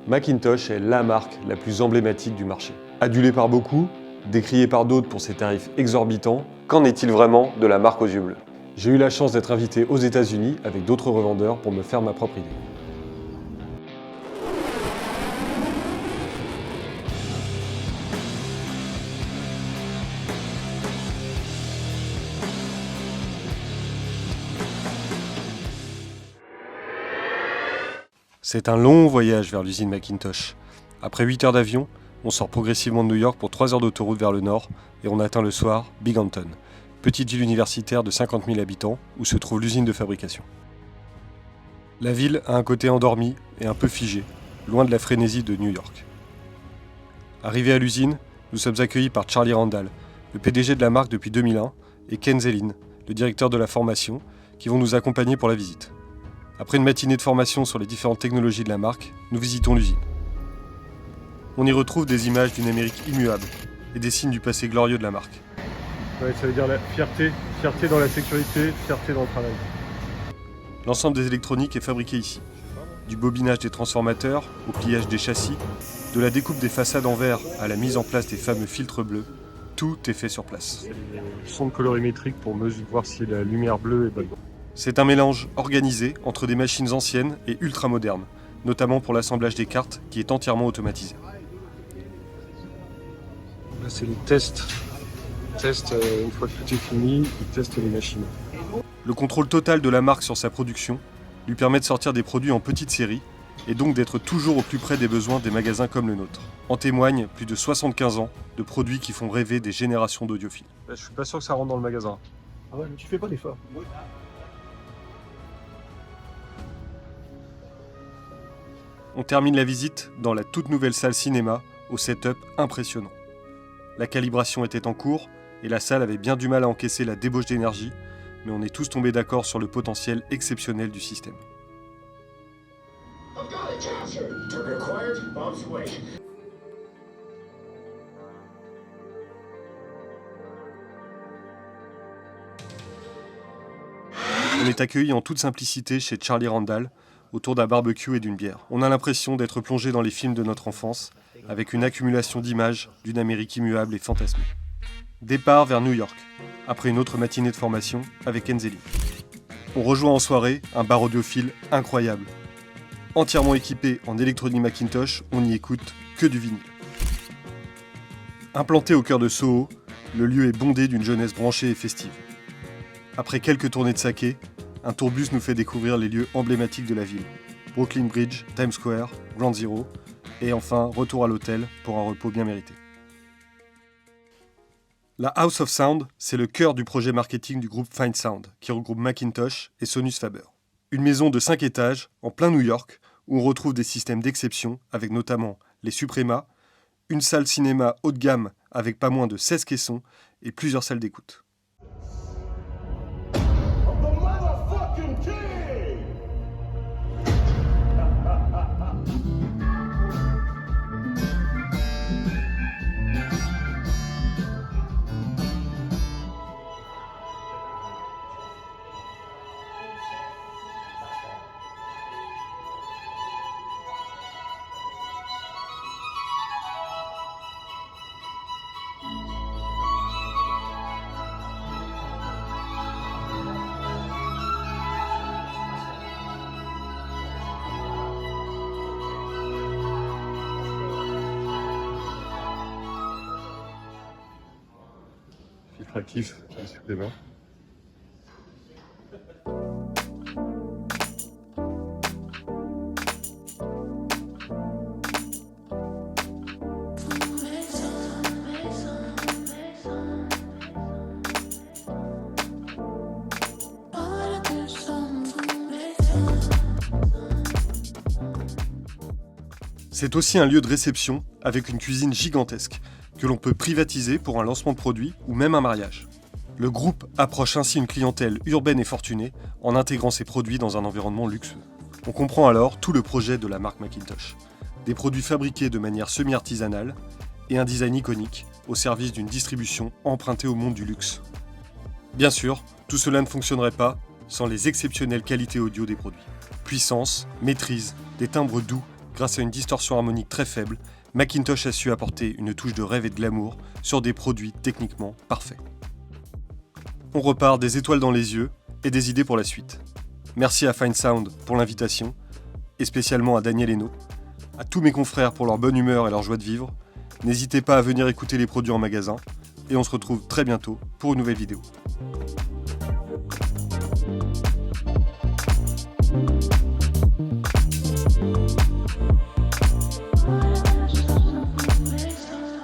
Macintosh est la marque la plus emblématique du marché. Adulée par beaucoup, décriée par d'autres pour ses tarifs exorbitants, qu'en est-il vraiment de la marque aux yeux bleus? J'ai eu la chance d'être invité aux États-Unis avec d'autres revendeurs pour me faire ma propre idée. C'est un long voyage vers l'usine Macintosh. Après 8 heures d'avion, on sort progressivement de New York pour 3 heures d'autoroute vers le nord et on atteint le soir Binghamton, petite ville universitaire de 50 000 habitants où se trouve l'usine de fabrication. La ville a un côté endormi et un peu figé, loin de la frénésie de New York. Arrivés à l'usine, nous sommes accueillis par Charlie Randall, le PDG de la marque depuis 2001, et Ken Zelin, le directeur de la formation, qui vont nous accompagner pour la visite. Après une matinée de formation sur les différentes technologies de la marque, nous visitons l'usine. On y retrouve des images d'une Amérique immuable et des signes du passé glorieux de la marque. Ouais, ça veut dire la fierté dans la sécurité, fierté dans le travail. L'ensemble des électroniques est fabriqué ici. Du bobinage des transformateurs, au pliage des châssis, de la découpe des façades en verre à la mise en place des fameux filtres bleus, tout est fait sur place. C'est le son colorimétrique pour voir si la lumière bleue est bonne. C'est un mélange organisé entre des machines anciennes et ultra modernes, notamment pour l'assemblage des cartes qui est entièrement automatisé. Là, c'est les tests. Une fois que tout est fini, ils testent les machines. Le contrôle total de la marque sur sa production lui permet de sortir des produits en petite série et donc d'être toujours au plus près des besoins des magasins comme le nôtre. En témoignent plus de 75 ans de produits qui font rêver des générations d'audiophiles. Là, je suis pas sûr que ça rentre dans le magasin. Ah ouais, mais tu fais pas d'effort. On termine la visite dans la toute nouvelle salle cinéma au setup impressionnant. La calibration était en cours et la salle avait bien du mal à encaisser la débauche d'énergie, mais on est tous tombés d'accord sur le potentiel exceptionnel du système. On est accueillis en toute simplicité chez Charlie Randall, autour d'un barbecue et d'une bière. On a l'impression d'être plongé dans les films de notre enfance, avec une accumulation d'images d'une Amérique immuable et fantasmée. Départ vers New York, après une autre matinée de formation avec Ken Zelin. On rejoint en soirée un bar audiophile incroyable. Entièrement équipé en électronique Macintosh, on n'y écoute que du vinyle. Implanté au cœur de Soho, le lieu est bondé d'une jeunesse branchée et festive. Après quelques tournées de saké, un tourbus nous fait découvrir les lieux emblématiques de la ville. Brooklyn Bridge, Times Square, Ground Zero, et enfin retour à l'hôtel pour un repos bien mérité. La House of Sound, c'est le cœur du projet marketing du groupe Fine Sound, qui regroupe Macintosh et Sonus Faber. Une maison de 5 étages, en plein New York, où on retrouve des systèmes d'exception, avec notamment les Suprema, une salle cinéma haut de gamme avec pas moins de 16 caissons et plusieurs salles d'écoute. Filtre actif, le supplément. C'est aussi un lieu de réception avec une cuisine gigantesque que l'on peut privatiser pour un lancement de produit ou même un mariage. Le groupe approche ainsi une clientèle urbaine et fortunée en intégrant ses produits dans un environnement luxueux. On comprend alors tout le projet de la marque Macintosh. Des produits fabriqués de manière semi-artisanale et un design iconique au service d'une distribution empruntée au monde du luxe. Bien sûr, tout cela ne fonctionnerait pas sans les exceptionnelles qualités audio des produits. Puissance, maîtrise, des timbres doux grâce à une distorsion harmonique très faible, Macintosh a su apporter une touche de rêve et de glamour sur des produits techniquement parfaits. On repart des étoiles dans les yeux et des idées pour la suite. Merci à Fine Sound pour l'invitation, et spécialement à Daniel Hainaut, à tous mes confrères pour leur bonne humeur et leur joie de vivre. N'hésitez pas à venir écouter les produits en magasin, et on se retrouve très bientôt pour une nouvelle vidéo.